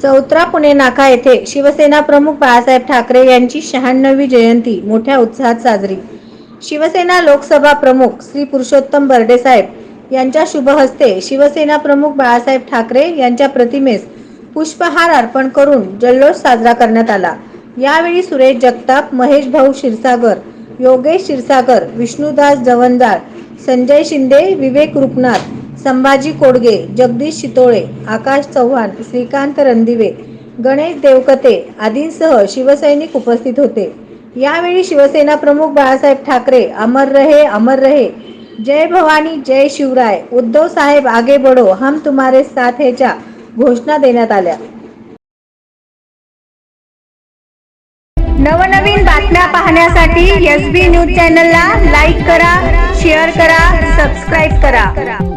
चौथरा पुणे नाका येथे शिवसेना प्रमुख बाळासाहेब ठाकरे यांची 96वी जयंती मोठ्या उत्साहात साजरी। शिवसेना लोकसभा प्रमुख श्री पुरुषोत्तम बरडे साहेब यांच्या शुभ हस्ते शिवसेना प्रमुख बाळासाहेब ठाकरे यांच्या प्रतिमेस पुष्पहार अर्पण करून जल्लोष साजरा करण्यात आला। यावेळी सुरेश जगताप, महेश भाऊ क्षीरसागर, योगेश क्षीरसागर, विष्णुदास जवंजाळ, संजय शिंदे, विवेक रूपनाथ, संभाजी कोडगे, जगदीश शितोळे, आकाश चव्हाण, श्रीकांत रणदिवे, गणेश देवकते आदींसह शिवसैनिक उपस्थित होते। यावेळी शिवसेना प्रमुख बाळासाहेब ठाकरे अमर रहे, जय भवानी जय शिवराय, उद्धव साहेब आगे बढ़ो, हम तुम्हारे साथ हैच्या घोषणा देण्यात आल्या। नवनवीन बातम्या पाहण्यासाठी SB न्यूज चॅनलला लाईक करा, शेअर करा, सबस्क्राईब करा।